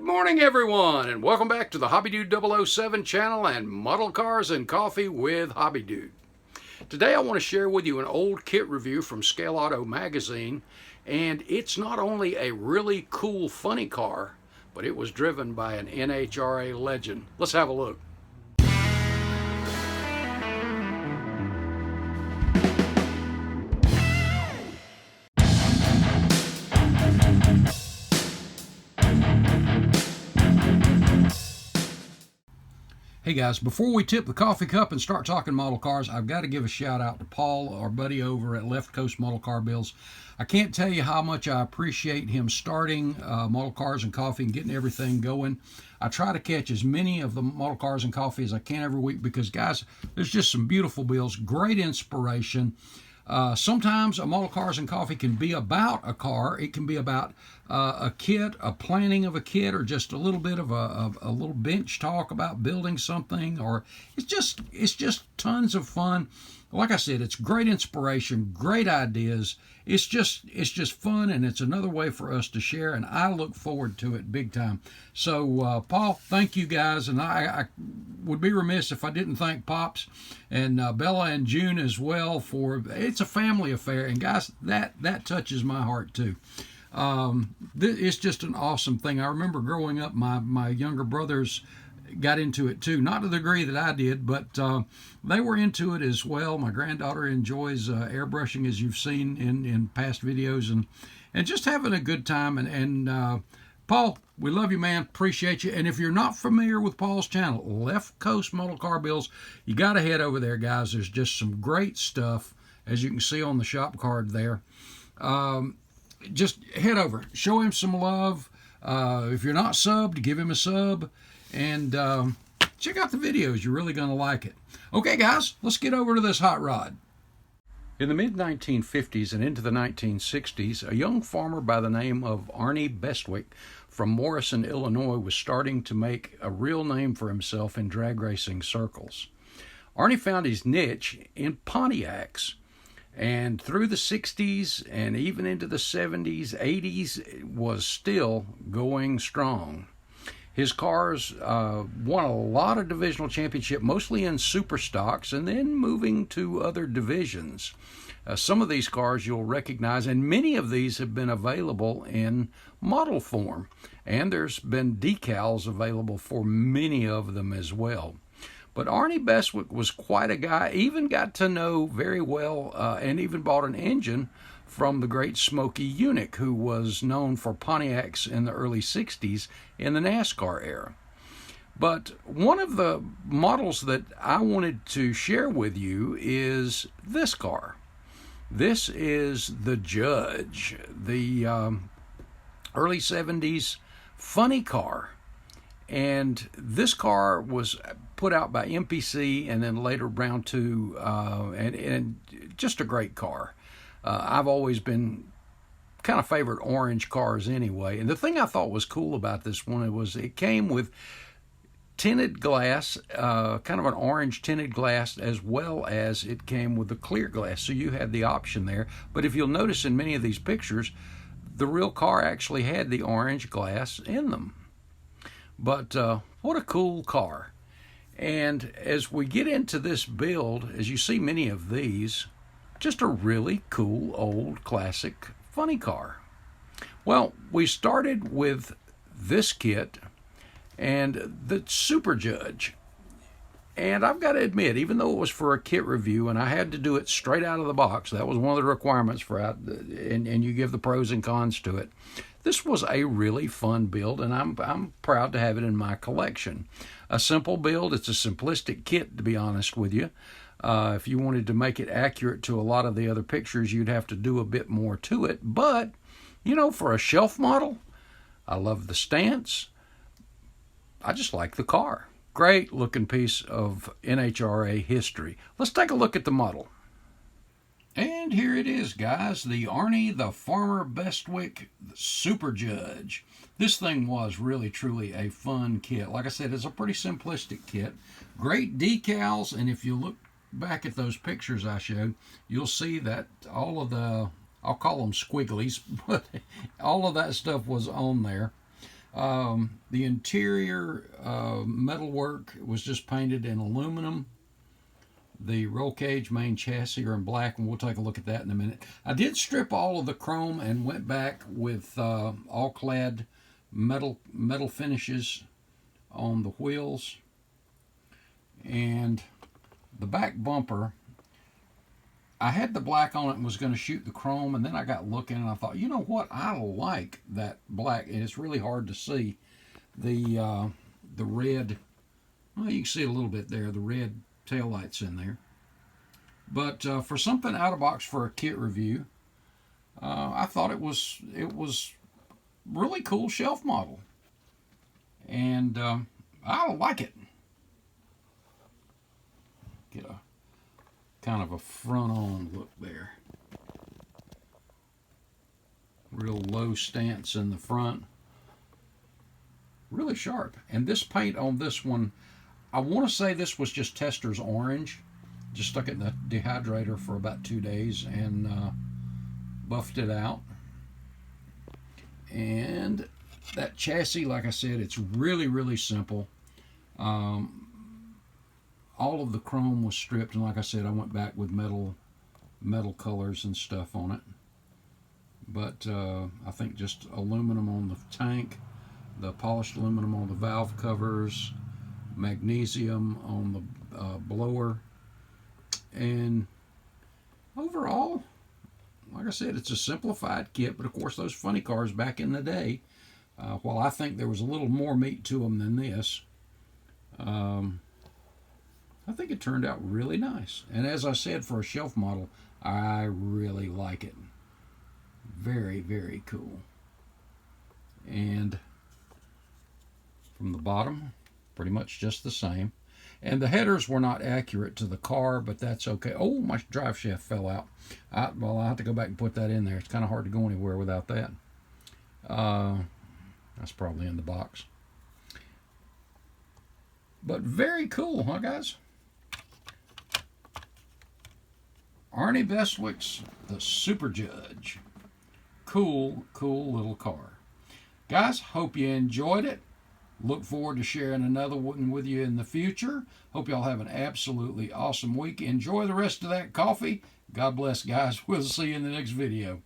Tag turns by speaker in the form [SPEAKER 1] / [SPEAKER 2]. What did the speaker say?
[SPEAKER 1] morning, everyone, and welcome back to the Hobbydude 007 channel and Model Cars and Coffee with Hobbydude. Today I want to share with you an old kit review from Scale Auto magazine, and it's not only a really cool, funny car, but it was driven by an NHRA legend. Let's have a look. Hey guys, before we tip the coffee cup and start talking model cars, I've got to give a shout out to Paul, our buddy over at Left Coast Model Car Builds. I can't tell you how much I appreciate him starting Model Cars and Coffee and getting everything going. I try to catch as many of the Model Cars and Coffee as I can every week because, guys, there's just some beautiful builds, great inspiration. Sometimes a Model Cars and Coffee can be about a car. It can be about a kit, a planning of a kit, or just a little bit of a little bench talk about building something, or it's just tons of fun. Like I said, it's great inspiration, great ideas. It's just fun, and it's another way for us to share, and I look forward to it big time. So, Paul, thank you guys, and I would be remiss if I didn't thank Pops and Bella and June as well for it's a family affair, and guys, that touches my heart too. It's just an awesome thing. I remember growing up, my younger brothers got into it too, not to the degree that I did, but they were into it as well. My granddaughter enjoys airbrushing, as you've seen in past videos, and just having a good time. And Paul, we love you, man. Appreciate you. And if you're not familiar with Paul's channel, Left Coast Model Car Builds, you got to head over there, guys. There's just some great stuff, as you can see on the shop card there. Just head over, show him some love. If you're not subbed, give him a sub, and check out the videos. You're really going to like it. Okay, guys, let's get over to this hot rod. In the mid-1950s and into the 1960s, a young farmer by the name of Arnie Beswick from Morrison, Illinois, was starting to make a real name for himself in drag racing circles. Arnie found his niche in Pontiacs, and through the 60s and even into the 70s, 80s, was still going strong. His cars won a lot of divisional championship, mostly in super stocks, and then moving to other divisions. Some of these cars you'll recognize, and many of these have been available in model form, and there's been decals available for many of them as well. But Arnie Beswick was quite a guy, even got to know very well, and even bought an engine from the great Smokey Yunick, who was known for Pontiacs in the early 60s in the NASCAR era. But one of the models that I wanted to share with you is this car. This is the Judge, the early 70s funny car. And this car was put out by MPC and then later Brown 2, and just a great car. I've always been kind of favored orange cars anyway. And the thing I thought was cool about this one was it came with tinted glass, kind of an orange tinted glass, as well as it came with the clear glass. So you had the option there. But if you'll notice in many of these pictures, the real car actually had the orange glass in them. But what a cool car. And as we get into this build, as you see many of these, just a really cool, old, classic, funny car. Well, we started with this kit and the Super Judge. And I've got to admit, even though it was for a kit review and I had to do it straight out of the box, that was one of the requirements for it, and you give the pros and cons to it. This was a really fun build, and I'm proud to have it in my collection. A simple build. It's a simplistic kit, to be honest with you. If you wanted to make it accurate to a lot of the other pictures, you'd have to do a bit more to it. But, you know, for a shelf model, I love the stance. I just like the car. Great looking piece of NHRA history. Let's take a look at the model. And here it is, guys, the Arnie the Farmer Beswick Super Judge. This thing was really, truly a fun kit. Like I said, it's a pretty simplistic kit. Great decals, and if you look back at those pictures I showed, you'll see that all of the, I'll call them squigglies, but all of that stuff was on there. The interior metalwork was just painted in aluminum. The roll cage, main chassis are in black, and we'll take a look at that in a minute. I did strip all of the chrome and went back with all clad metal finishes on the wheels. And the back bumper, I had the black on it and was going to shoot the chrome, and then I got looking and I thought, you know what, I like that black, and it's really hard to see the red. Well, you can see it a little bit there, the red taillights in there. But for something out of box for a kit review, I thought it was really cool shelf model, and I like it. Get a kind of a front-on look there. Real low stance in the front. Really sharp. And this paint on this one, I want to say this was just Tester's orange. Just stuck it in the dehydrator for about 2 days and buffed it out. And that chassis, like I said, it's really, really simple. All of the chrome was stripped, and like I said, I went back with metal colors and stuff on it. But I think just aluminum on the tank, the polished aluminum on the valve covers, magnesium on the blower, and overall, like I said, it's a simplified kit. But of course, those funny cars back in the day, while I think there was a little more meat to them than this, I think it turned out really nice. And as I said, for a shelf model, I really like it. Very, very cool. And from the bottom, pretty much just the same. And the headers were not accurate to the car, but that's okay. Oh, my drive shaft fell out. Well, I'll have to go back and put that in there. It's kind of hard to go anywhere without that. That's probably in the box. But very cool, huh, guys? Arnie Beswick's the Super Judge. Cool, cool little car. Guys, hope you enjoyed it. Look forward to sharing another one with you in the future. Hope y'all have an absolutely awesome week. Enjoy the rest of that coffee. God bless, guys. We'll see you in the next video.